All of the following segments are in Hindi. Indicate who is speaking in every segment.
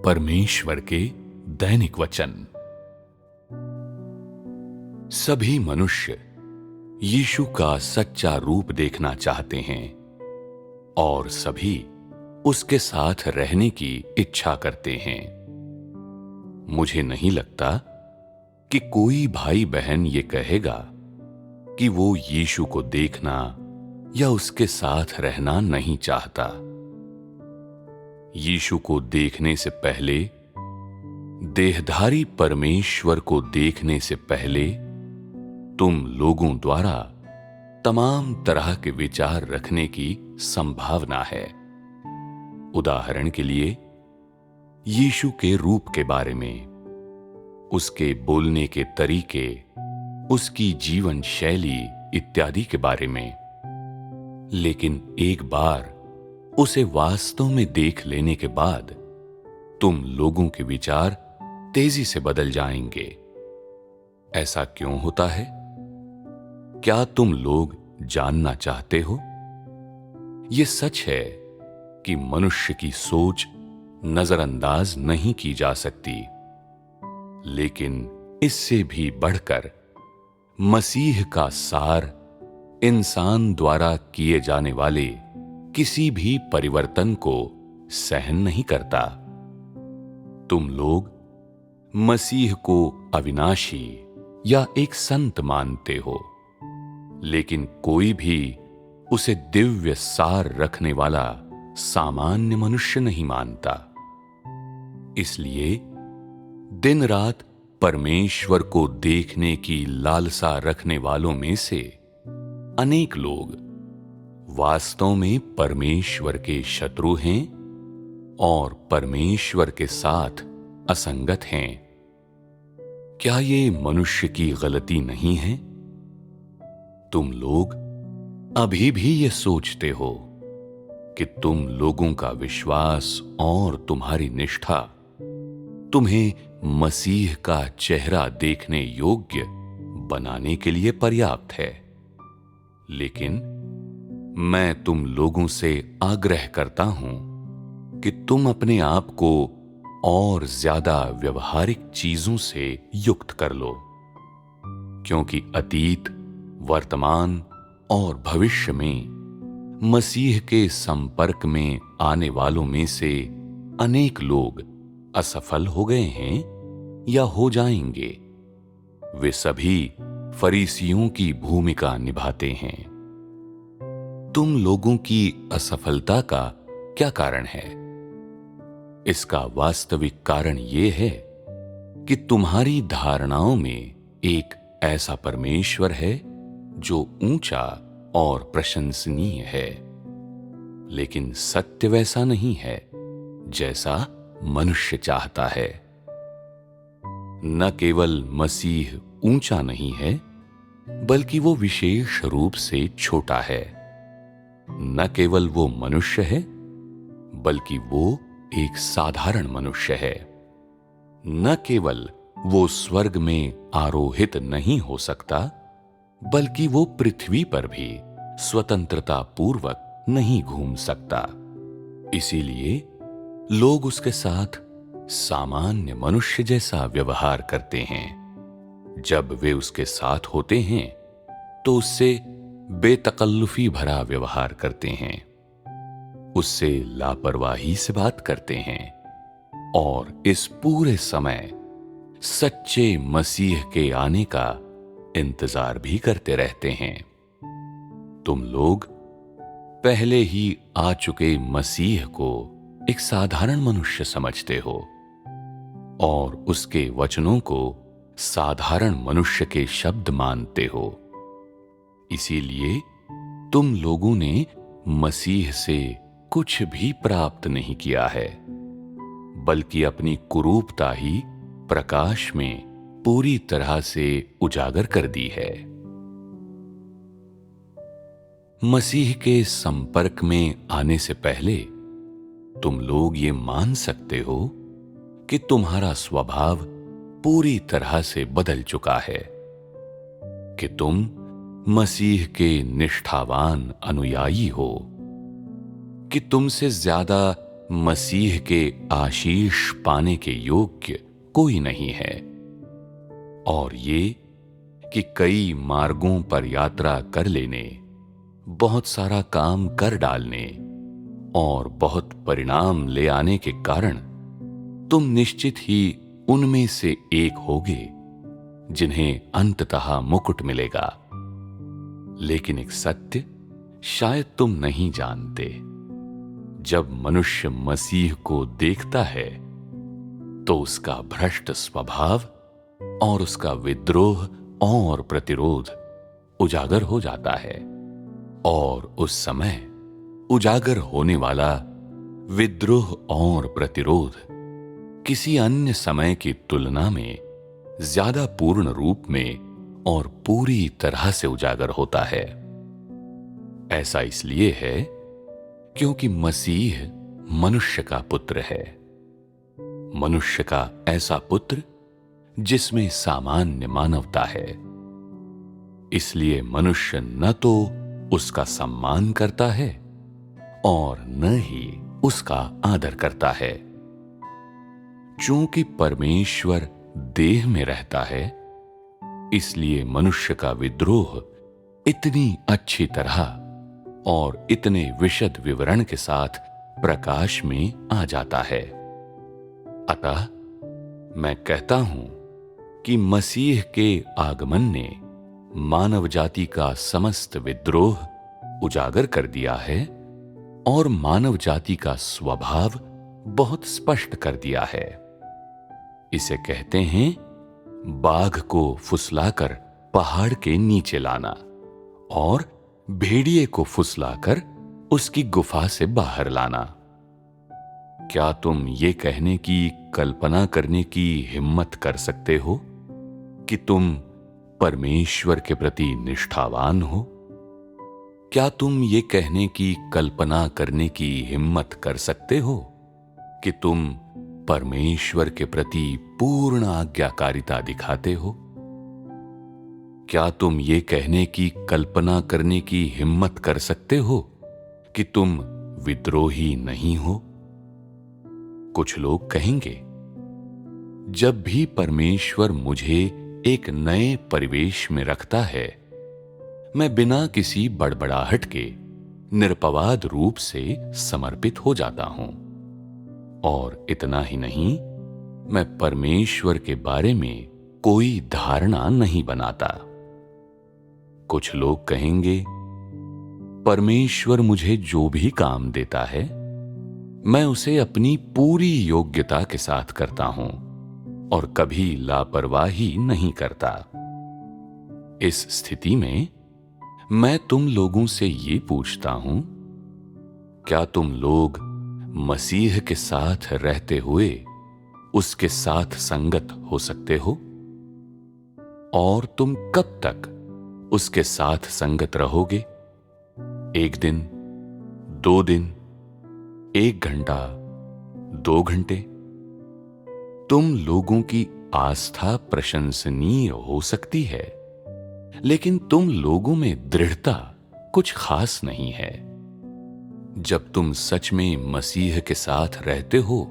Speaker 1: परमेश्वर के दैनिक वचन। सभी मनुष्य यीशु का सच्चा रूप देखना चाहते हैं और सभी उसके साथ रहने की इच्छा करते हैं। मुझे नहीं लगता कि कोई भाई बहन ये कहेगा कि वो यीशु को देखना या उसके साथ रहना नहीं चाहता। यीशु को देखने से पहले, देहधारी परमेश्वर को देखने से पहले तुम लोगों द्वारा तमाम तरह के विचार रखने की संभावना है। उदाहरण के लिए, यीशु के रूप के बारे में, उसके बोलने के तरीके, उसकी जीवन शैली इत्यादि के बारे में। लेकिन एक बार उसे वास्तव में देख लेने के बाद तुम लोगों के विचार तेजी से बदल जाएंगे। ऐसा क्यों होता है? क्या तुम लोग जानना चाहते हो? यह सच है कि मनुष्य की सोच नजरअंदाज नहीं की जा सकती, लेकिन इससे भी बढ़कर मसीह का सार इंसान द्वारा किए जाने वाले किसी भी परिवर्तन को सहन नहीं करता। तुम लोग मसीह को अविनाशी या एक संत मानते हो, लेकिन कोई भी उसे दिव्य सार रखने वाला सामान्य मनुष्य नहीं मानता। इसलिए दिन रात परमेश्वर को देखने की लालसा रखने वालों में से अनेक लोग वास्तव में परमेश्वर के शत्रु हैं और परमेश्वर के साथ असंगत हैं। क्या ये मनुष्य की गलती नहीं है? तुम लोग अभी भी ये सोचते हो कि तुम लोगों का विश्वास और तुम्हारी निष्ठा तुम्हें मसीह का चेहरा देखने योग्य बनाने के लिए पर्याप्त है। लेकिन मैं तुम लोगों से आग्रह करता हूं कि तुम अपने आप को और ज्यादा व्यवहारिक चीजों से युक्त कर लो, क्योंकि अतीत, वर्तमान और भविष्य में मसीह के संपर्क में आने वालों में से अनेक लोग असफल हो गए हैं या हो जाएंगे। वे सभी फरीसियों की भूमिका निभाते हैं। तुम लोगों की असफलता का क्या कारण है? इसका वास्तविक कारण यह है कि तुम्हारी धारणाओं में एक ऐसा परमेश्वर है जो ऊंचा और प्रशंसनीय है, लेकिन सत्य वैसा नहीं है जैसा मनुष्य चाहता है। न केवल मसीह ऊंचा नहीं है, बल्कि वो विशेष रूप से छोटा है। न केवल वो मनुष्य है, बल्कि वो एक साधारण मनुष्य है। न केवल वो स्वर्ग में आरोहित नहीं हो सकता, बल्कि वो पृथ्वी पर भी स्वतंत्रता पूर्वक नहीं घूम सकता। इसीलिए लोग उसके साथ सामान्य मनुष्य जैसा व्यवहार करते हैं। जब वे उसके साथ होते हैं तो उससे बेतकल्लुफी भरा व्यवहार करते हैं, उससे लापरवाही से बात करते हैं और इस पूरे समय सच्चे मसीह के आने का इंतजार भी करते रहते हैं। तुम लोग पहले ही आ चुके मसीह को एक साधारण मनुष्य समझते हो और उसके वचनों को साधारण मनुष्य के शब्द मानते हो। इसीलिए तुम लोगों ने मसीह से कुछ भी प्राप्त नहीं किया है, बल्कि अपनी कुरूपता ही प्रकाश में पूरी तरह से उजागर कर दी है। मसीह के संपर्क में आने से पहले तुम लोग ये मान सकते हो कि तुम्हारा स्वभाव पूरी तरह से बदल चुका है, कि तुम मसीह के निष्ठावान अनुयायी हो, कि तुमसे ज्यादा मसीह के आशीष पाने के योग्य कोई नहीं है। और ये कि कई मार्गों पर यात्रा कर लेने, बहुत सारा काम कर डालने और बहुत परिणाम ले आने के कारण तुम निश्चित ही उनमें से एक होगे जिन्हें अंततः मुकुट मिलेगा। लेकिन एक सत्य शायद तुम नहीं जानते, जब मनुष्य मसीह को देखता है तो उसका भ्रष्ट स्वभाव और उसका विद्रोह और प्रतिरोध उजागर हो जाता है। और उस समय उजागर होने वाला विद्रोह और प्रतिरोध किसी अन्य समय की तुलना में ज्यादा पूर्ण रूप में और पूरी तरह से उजागर होता है। ऐसा इसलिए है क्योंकि मसीह मनुष्य का पुत्र है, मनुष्य का ऐसा पुत्र जिसमें सामान्य मानवता है। इसलिए मनुष्य न तो उसका सम्मान करता है और न ही उसका आदर करता है। चूंकि परमेश्वर देह में रहता है, इसलिए मनुष्य का विद्रोह इतनी अच्छी तरह और इतने विशद विवरण के साथ प्रकाश में आ जाता है। अतः मैं कहता हूं कि मसीह के आगमन ने मानव जाति का समस्त विद्रोह उजागर कर दिया है और मानव जाति का स्वभाव बहुत स्पष्ट कर दिया है। इसे कहते हैं बाघ को फुसलाकर पहाड़ के नीचे लाना और भेड़िए को फुसलाकर उसकी गुफा से बाहर लाना। क्या तुम ये कहने की कल्पना करने की हिम्मत कर सकते हो कि तुम परमेश्वर के प्रति निष्ठावान हो? क्या तुम ये कहने की कल्पना करने की हिम्मत कर सकते हो कि तुम परमेश्वर के प्रति पूर्ण आज्ञाकारिता दिखाते हो? क्या तुम ये कहने की कल्पना करने की हिम्मत कर सकते हो कि तुम विद्रोही नहीं हो? कुछ लोग कहेंगे, जब भी परमेश्वर मुझे एक नए परिवेश में रखता है, मैं बिना किसी बड़बड़ाहट के निरपवाद रूप से समर्पित हो जाता हूं। और इतना ही नहीं, मैं परमेश्वर के बारे में कोई धारणा नहीं बनाता। कुछ लोग कहेंगे, परमेश्वर मुझे जो भी काम देता है, मैं उसे अपनी पूरी योग्यता के साथ करता हूं और कभी लापरवाही नहीं करता। इस स्थिति में मैं तुम लोगों से ये पूछता हूं, क्या तुम लोग मसीह के साथ रहते हुए उसके साथ संगत हो सकते हो? और तुम कब तक उसके साथ संगत रहोगे? 1 दिन, 2 दिन, 1 घंटा, 2 घंटे? तुम लोगों की आस्था प्रशंसनीय हो सकती है, लेकिन तुम लोगों में दृढ़ता कुछ खास नहीं है। जब तुम सच में मसीह के साथ रहते हो,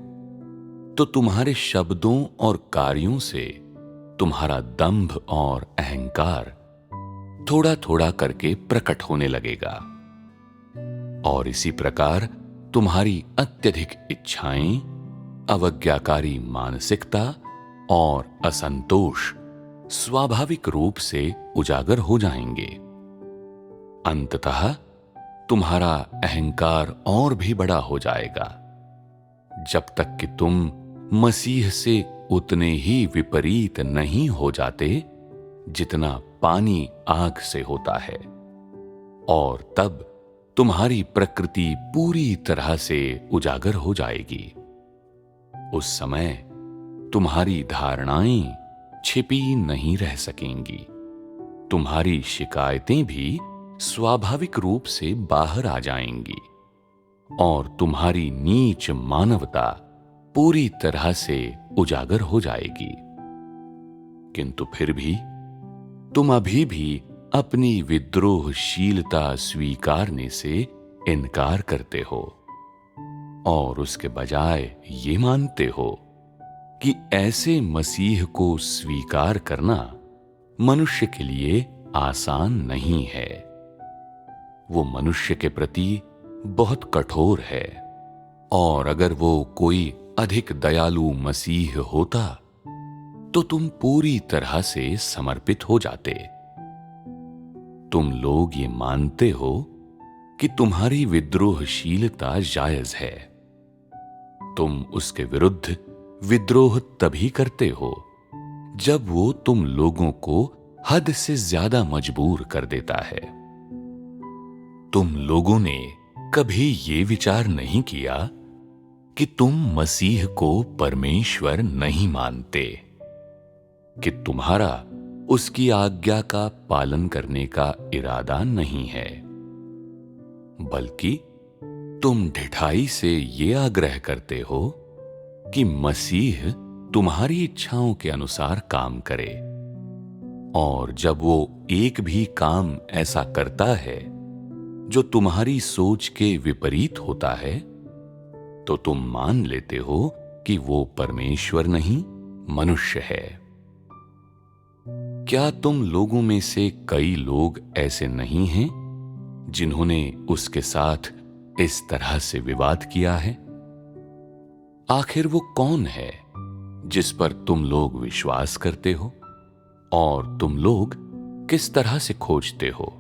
Speaker 1: तो तुम्हारे शब्दों और कार्यों से तुम्हारा दंभ और अहंकार थोड़ा थोड़ा करके प्रकट होने लगेगा। और इसी प्रकार तुम्हारी अत्यधिक इच्छाएं, अवज्ञाकारी मानसिकता और असंतोष स्वाभाविक रूप से उजागर हो जाएंगे। अंततः तुम्हारा अहंकार और भी बड़ा हो जाएगा, जब तक कि तुम मसीह से उतने ही विपरीत नहीं हो जाते जितना पानी आग से होता है। और तब तुम्हारी प्रकृति पूरी तरह से उजागर हो जाएगी। उस समय तुम्हारी धारणाएं छिपी नहीं रह सकेंगी। तुम्हारी शिकायतें भी स्वाभाविक रूप से बाहर आ जाएंगी और तुम्हारी नीच मानवता पूरी तरह से उजागर हो जाएगी। किंतु फिर भी तुम अभी भी अपनी विद्रोहशीलता स्वीकारने से इनकार करते हो और उसके बजाय ये मानते हो कि ऐसे मसीह को स्वीकार करना मनुष्य के लिए आसान नहीं है। वो मनुष्य के प्रति बहुत कठोर है, और अगर वो कोई अधिक दयालु मसीह होता तो तुम पूरी तरह से समर्पित हो जाते। तुम लोग ये मानते हो कि तुम्हारी विद्रोहशीलता जायज है। तुम उसके विरुद्ध विद्रोह तभी करते हो जब वो तुम लोगों को हद से ज्यादा मजबूर कर देता है। तुम लोगों ने कभी ये विचार नहीं किया कि तुम मसीह को परमेश्वर नहीं मानते, कि तुम्हारा उसकी आज्ञा का पालन करने का इरादा नहीं है, बल्कि तुम ढिठाई से ये आग्रह करते हो कि मसीह तुम्हारी इच्छाओं के अनुसार काम करे। और जब वो एक भी काम ऐसा करता है जो तुम्हारी सोच के विपरीत होता है, तो तुम मान लेते हो कि वो परमेश्वर नहीं, मनुष्य है। क्या तुम लोगों में से कई लोग ऐसे नहीं हैं जिन्होंने उसके साथ इस तरह से विवाद किया है? आखिर वो कौन है जिस पर तुम लोग विश्वास करते हो, और तुम लोग किस तरह से खोजते हो?